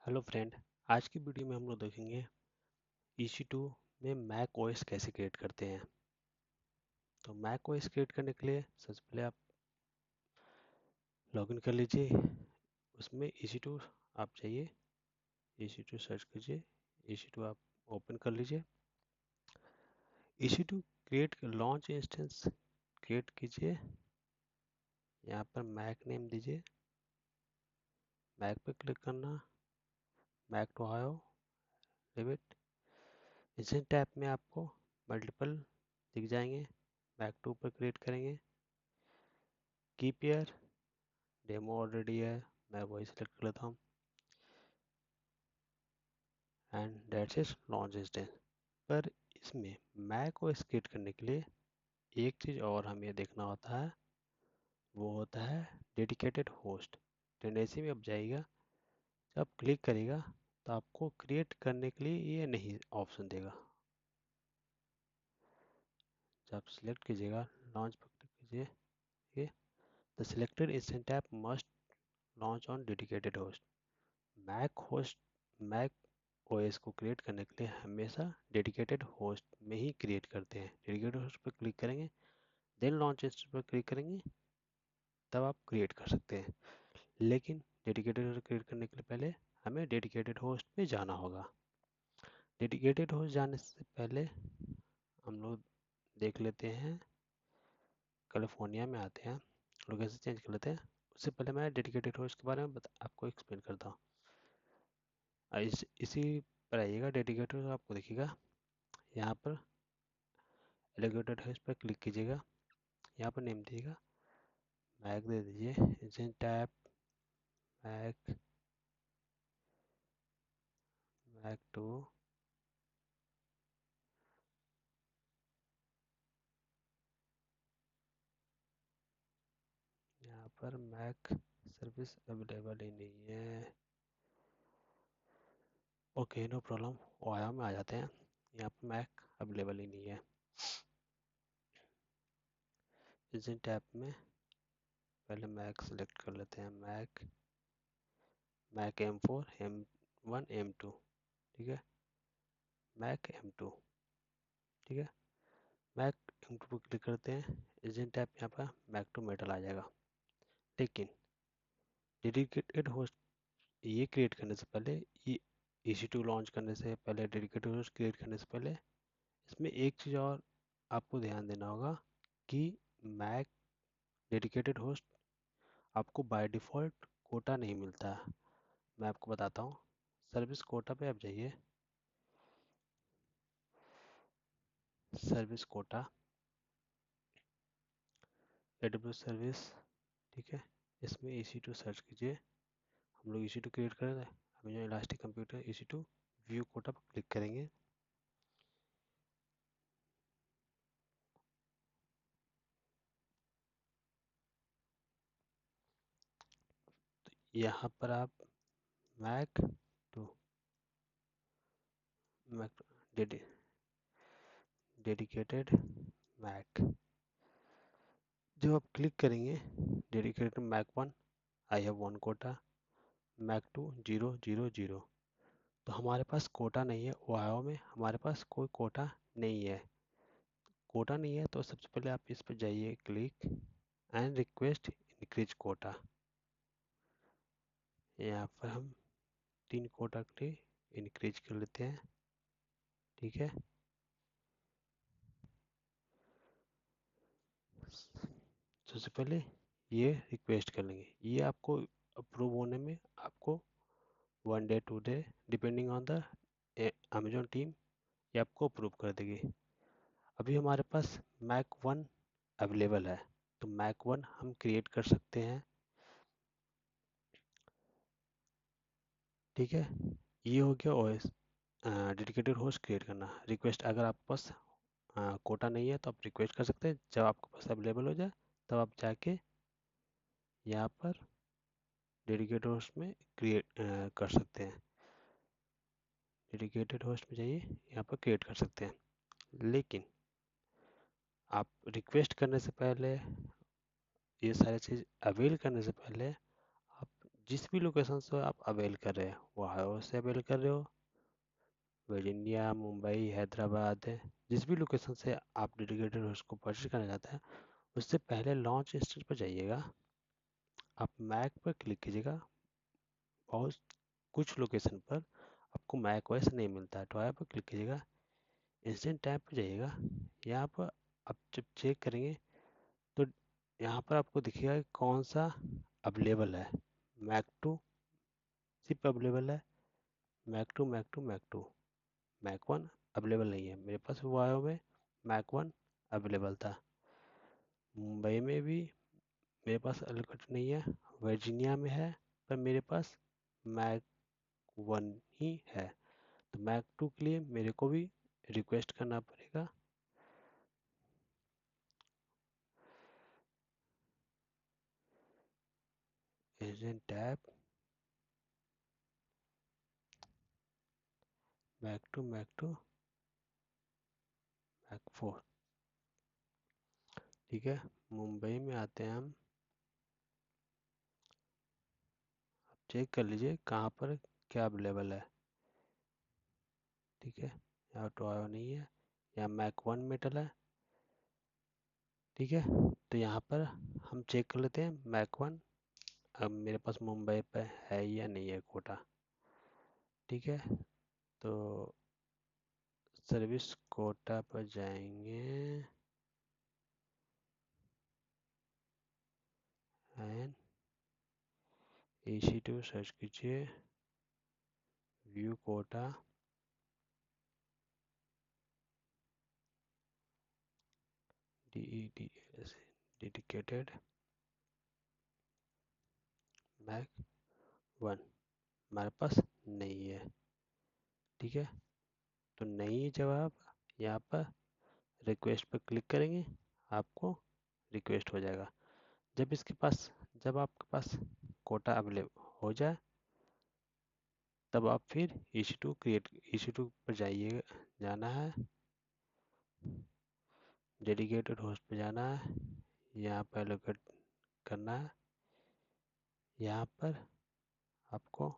Hello friend. आज की video में हम लोग देखेंगे EC2 में मैक ओएस कैसे क्रिएट करते हैं। तो मैक ओएस क्रिएट करने के लिए सबसे पहले आप लॉगिन कर लीजिए। उसमें EC2 आप चाहिए, EC2 सर्च कीजिए, EC2 आप ओपन कर लीजिए। EC2 create launch instance create कीजिए। यहाँ पर मैक नेम दीजिए, मैक पे क्लिक करना, मैक टू हायो, लिव इट। इंस्टेंस टैब में आपको मल्टीपल दिख जाएंगे। मैक टू पर क्रिएट करेंगे। की पेयर डेमो ऑलरेडी है, मैं वही सेलेक्ट कर लेता हूँ and that's is launch instance. पर इसमें मैक को क्रिएट करने के लिए एक चीज़ और हमें देखना होता है, वो होता है डेडिकेटेड होस्ट। टेंडेंसी में अब जाइएगा, जब क्लिक करेगा तो आपको क्रिएट करने के लिए ये नहीं ऑप्शन देगा। जब सिलेक्ट कीजिएगा, लॉन्च पर क्लिक कीजिए, ठीक है। The selected instance app must launch on dedicated host. Mac OS को क्रिएट करने के लिए हमेशा डेडिकेटेड होस्ट में ही क्रिएट करते हैं। डेडिकेटेड होस्ट पर क्लिक करेंगे, देन लॉन्च इंस्टेंस पर क्लिक करेंगे, तब आप क्रिएट कर सकते हैं। लेकिन डेडिकेटेड होस्ट क्रिएट करने के लिए पहले हमें डेडिकेटेड होस्ट पे जाना होगा। डेडिकेटेड होस्ट जाने से पहले हम लोग देख लेते हैं, कैलिफोर्निया में आते हैं, लोकेशन चेंज कर लेते हैं। उससे पहले मैं डेडिकेटेड होस्ट के बारे में आपको एक्सप्लेन करता हूँ। इसी पर आइएगा, डेडिकेटेड होस्ट आपको दिखेगा यहाँ पर। एलिगेटेड होस्ट पर क्लिक कीजिएगा, यहाँ पर नेम दीजिएगा, मैक दे दीजिए, instance tab Mac, Mac two, यहाँ पर मैक सर्विस अवेलेबल ही नहीं है। ओके, नो प्रॉब्लम, ओयो में आ जाते हैं। यहाँ पर मैक अवेलेबल ही नहीं है। इंस्टेंस टैब में पहले मैक सेलेक्ट कर लेते हैं, मैक M4, M1, M2, ठीक है, मैक M2, ठीक है। मैक M2 पर क्लिक करते हैं, इंस्टेंस टैब यहाँ पर मैक टू मेटल आ जाएगा। लेकिन डेडिकेटेड होस्ट ये क्रिएट करने से पहले, ये EC2 लॉन्च करने से पहले, डेडिकेटेड होस्ट क्रिएट करने से पहले इसमें एक चीज़ और आपको ध्यान देना होगा कि मैक डेडिकेटेड होस्ट आपको बाय डिफ़ॉल्ट कोटा नहीं मिलता है। मैं आपको बताता हूँ। सर्विस कोटा पे आप जाइए, सर्विस कोटा, AWS सर्विस, ठीक है। इसमें EC2 सर्च कीजिए। हम लोग EC2 क्रिएट कर रहे हैं, Amazon elastic computer EC2 view quota पर क्लिक करेंगे। यहाँ पर आप Mac two, Mac dedicated Mac, जब आप क्लिक करेंगे, dedicated Mac 1, I have 1 quota, Mac 2 000। तो हमारे पास कोटा नहीं है, ओहायो में हमारे पास कोई कोटा नहीं है। कोटा नहीं है तो सबसे पहले आप इस पर जाइए, click and request increase quota. यहाँ पर हम 3 कोटा के लिए इंक्रीज कर लेते हैं, ठीक है। सबसे पहले ये रिक्वेस्ट कर लेंगे, ये आपको अप्रूव होने में आपको 1 day 2 day depending on the Amazon team, ये आपको अप्रूव कर देगी। अभी हमारे पास मैक 1 अवेलेबल है, तो मैक 1 हम क्रिएट कर सकते हैं, ठीक है। ये हो गया ओएस डेडिकेटेड होस्ट क्रिएट करना। रिक्वेस्ट, अगर आपके पास कोटा नहीं है तो आप रिक्वेस्ट कर सकते हैं। जब आपके पास अवेलेबल हो जाए तब आप जाके यहाँ पर डेडिकेटेड होस्ट में क्रिएट कर सकते हैं। डेडिकेटेड होस्ट में जाइए, यहाँ पर क्रिएट कर सकते हैं। लेकिन आप रिक्वेस्ट करने से पहले, ये सारी चीज़ अवेल करने से पहले, आप जिस भी लोकेशन से आप अवेल कर रहे हैं, ओहायो से अवेल कर रहे हो, वर्जीनिया, मुंबई, हैदराबाद, जिस भी लोकेशन से आप डेडिकेटेड होस्ट को परचेज करना चाहते हैं, उससे पहले लॉन्च स्टेज पर जाइएगा। आप मैक पर क्लिक कीजिएगा। बहुत कुछ लोकेशन पर आपको मैक ओएस नहीं मिलता है, तो आप पर क्लिक कीजिएगा। इंस्टेंट टैब पर जाइएगा। यहाँ पर आप जब चेक करेंगे तो यहाँ पर आपको दिखेगा कि कौन सा अवेलेबल है। मैक टू सिर्फ अवेलेबल है, Mac two Mac two Mac two, Mac one available नहीं है। मेरे पास वायो में मैक वन अवेलेबल था। मुंबई में भी मेरे पास एलोकेट नहीं है, वर्जीनिया में है, पर मेरे पास मैक वन ही है। तो मैक टू के लिए मेरे को भी रिक्वेस्ट करना पड़ेगा। Agent tab Mac two Mac four. ठीक है, मुंबई में आते हैं हम। आप चेक कर लीजिए कहाँ पर क्या अवेलेबल है। ठीक है, यहाँ तो आयो नहीं है, यहाँ मैक वन मेटल है। ठीक है, तो यहाँ पर हम चेक कर लेते हैं मैक वन अब मेरे पास मुंबई पे है या नहीं है कोटा। ठीक है, तो सर्विस कोटा पर जाएंगे एंड EC2 सर्च कीजिए, view quota, DEDS dedicated Mac one हमारे पास नहीं है। ठीक है, तो नहीं जब आप यहाँ पर रिक्वेस्ट पर क्लिक करेंगे आपको रिक्वेस्ट हो जाएगा। जब आपके पास कोटा अवेलेबल हो जाए तब आप फिर EC2 पर जाना है, डेडिकेटेड होस्ट पे जाना है, यहाँ पर एलोकेट करना है। यहाँ पर आपको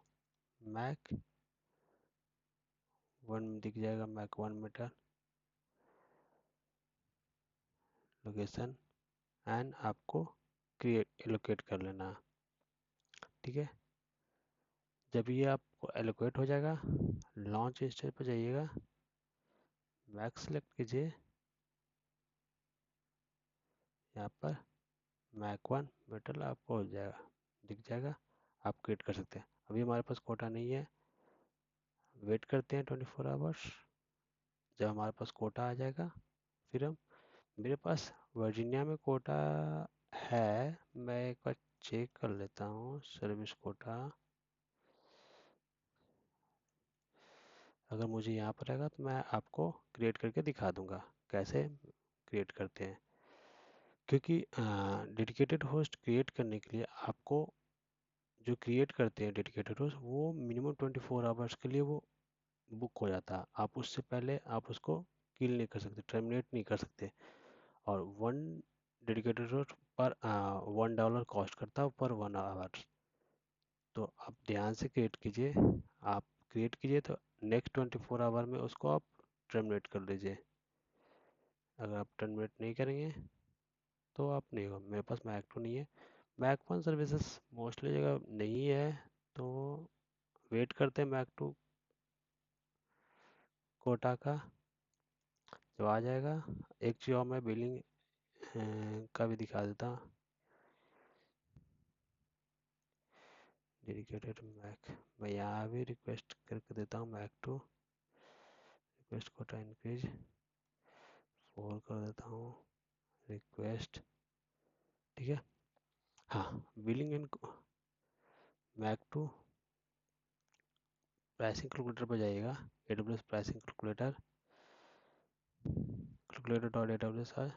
मैक वन दिख जाएगा, Mac one meter location and आपको क्रिएट एलोकेट कर लेना। ठीक है, जब ये आपको एलोकेट हो जाएगा लॉन्च स्टेज पर जाइएगा, मैक सेलेक्ट कीजिए, यहाँ पर मैक वन मेटल आपको हो जाएगा, दिख जाएगा, आप क्रिएट कर सकते हैं। अभी हमारे पास कोटा नहीं है, वेट करते हैं 24 आवर्स। जब हमारे पास कोटा आ जाएगा फिर हम मेरे पास वर्जीनिया में कोटा है, मैं एक बार चेक कर लेता हूँ सर्विस कोटा। अगर मुझे यहाँ पर रहेगा तो मैं आपको क्रिएट करके दिखा दूंगा कैसे क्रिएट करते हैं। क्योंकि डेडिकेटेड होस्ट क्रिएट करने के लिए आपको जो क्रिएट करते हैं डेडिकेटेड होस्ट वो मिनिमम 24 आवर्स के लिए वो बुक हो जाता है। आप उससे पहले आप उसको किल नहीं कर सकते, टर्मिनेट नहीं कर सकते। और वन डेडिकेटेड होस्ट पर $1 कॉस्ट करता है पर 1 आवर। तो आप ध्यान से क्रिएट कीजिए। आप क्रिएट कीजिए तो नेक्स्ट 24 आवर में उसको आप टर्मिनेट कर लीजिए। अगर आप टर्मिनेट नहीं करेंगे तो आप नहीं होगा। मेरे पास मैक टू नहीं है, मैक वन सर्विसेज मोस्टली जगह नहीं है, तो वेट करते हैं मैक टू कोटा का जब आ जाएगा। एक चीज़ और मैं बिलिंग का भी दिखा देता हूँ। डेडिकेटेड मैक मैं यहाँ भी रिक्वेस्ट करके देता हूँ, Mac two request quota increase 4 कर देता हूँ रिक्वेस्ट। ठीक है, हाँ, billing and Mac two pricing calculator पर जाइएगा, AWS प्राइसिंग कैलकुलेटर कैलकुलेटर.aws है,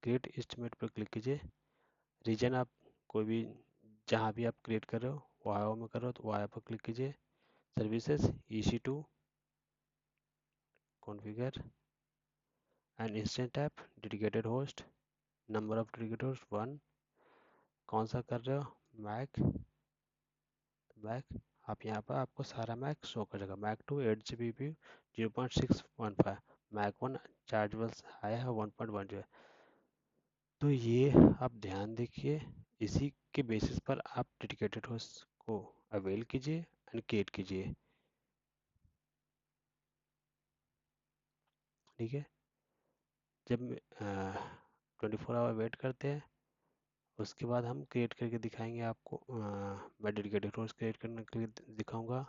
क्रिएट एस्टिमेट पर क्लिक कीजिए। रीजन आप कोई भी जहाँ भी आप क्रिएट कर रहे हो वायो में कर रहे हो तो वायो पर क्लिक कीजिए। Services EC2 configure and instant app dedicated host, number of dedicated host 1, कौन सा कर रहे हो मैक मैक, आप यहाँ पर आपको सारा मैक शो करेगा। मैक 2 8 GB 0.615, मैक 1 चार्जेबल हाई है 1.1 जो है। तो ये आप ध्यान देखिए, इसी के बेसिस पर आप डेडिकेटेड होस्ट को अवेल कीजिए एंड क्रिएट कीजिए। ठीक है, जब 24 आवर वेट करते हैं, उसके बाद हम क्रिएट करके दिखाएंगे आपको। मैं डेडिकेटेड होस्ट क्रिएट करने के लिए दिखाऊंगा।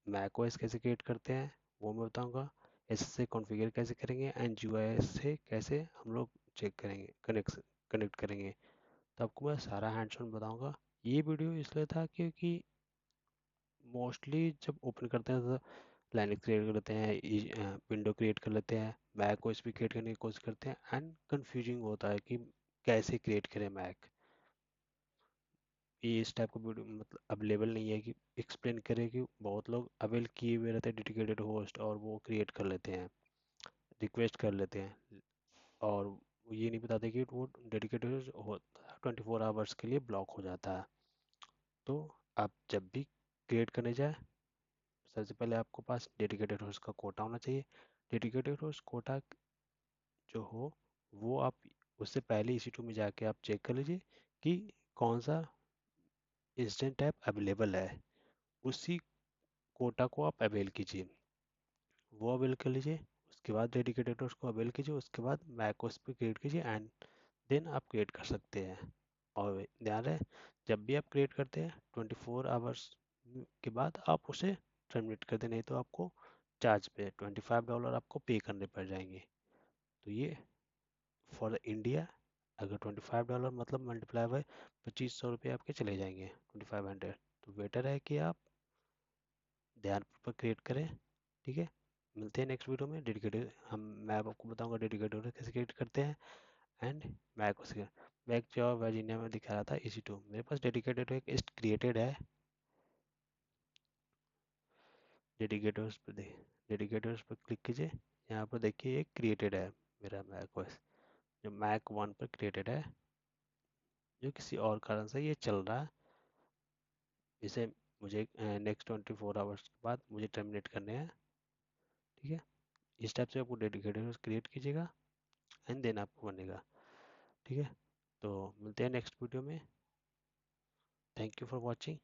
मैक ओएस कैसे क्रिएट करते हैं वो मैं बताऊंगा। एसएसए कॉन्फ़िगर कैसे करेंगे एंड जीयूआईएस से कैसे हम लोग चेक करेंगे, कनेक्ट करेंगे। तो आपको मैं सारा हैंड्स ऑन बताऊंगा। ये वीडियो इसलिए था क्योंकि मोस्टली जब ओपन करते हैं तो लाइनक्स क्रिएट कर लेते हैं, विंडो क्रिएट कर लेते हैं, मैक ओएस भी क्रिएट करने की कोशिश करते हैं एंड कंफ्यूजिंग होता है कि कैसे क्रिएट करें मैक। ये इस टाइप का वीडियो मतलब अवेलेबल नहीं है कि एक्सप्लेन करे, कि बहुत लोग अवेल किए हुए रहते हैं डेडिकेटेड होस्ट और वो क्रिएट कर लेते हैं, रिक्वेस्ट कर लेते हैं, और वो ये नहीं बताते कि वो डेडिकेटेड हो 24 आवर्स के लिए ब्लॉक हो जाता है। तो आप जब भी क्रिएट करने जाए, सबसे पहले आपको पास डेडिकेटेड होस्ट का कोटा होना चाहिए। डेडिकेटेड होस्ट कोटा जो हो वो आप उससे पहले EC2 में जाके आप चेक कर लीजिए कि कौन सा इंस्टेंट ऐप अवेलेबल है, उसी कोटा को आप अवेल कीजिए, वो अवेल कर लीजिए। उसके बाद डेडिकेटेड उसको अवेल कीजिए, उसके बाद मैक उस पर क्रिएट कीजिए एंड देन आप क्रिएट कर सकते हैं। और ध्यान रहे, जब भी आप क्रिएट करते हैं 24 आवर्स के बाद आप उसे टर्मिनेट कर दें, नहीं तो आपको चार्ज पे $25 आपको पे करने पड़ जाएंगे। तो ये फॉर इंडिया, अगर $25 मतलब मल्टीप्लाई बाय 2500 रुपये आपके चले जाएंगे, 2500। तो बेटर है कि आप ध्यानपूर्वक क्रिएट करें। ठीक है, मिलते हैं नेक्स्ट वीडियो में। डेडिकेटेड हम मैं आपको बताऊंगा डेडिकेटेड कैसे क्रिएट करते हैं एंड मैक उसके बैक जॉब वर्जीनिया में दिखा रहा था EC2, मेरे पास डेडिकेटेड एक क्रिएटेड है। डेडिकेटर्स पर डेडिकेटर्स पर क्लिक कीजिए, यहाँ पर देखिए एक क्रिएटेड है मेरा मैक ओएस, जो मैक 1 पर क्रिएटेड है, जो किसी और कारण से ये चल रहा है। इसे मुझे नेक्स्ट 24 आवर्स के बाद मुझे टर्मिनेट करने हैं। ठीक है, इस टाइप से आपको डेडिकेटेड क्रिएट कीजिएगा एंड देन आपको बनेगा। ठीक है, तो मिलते हैं नेक्स्ट वीडियो में। Thank you for watching.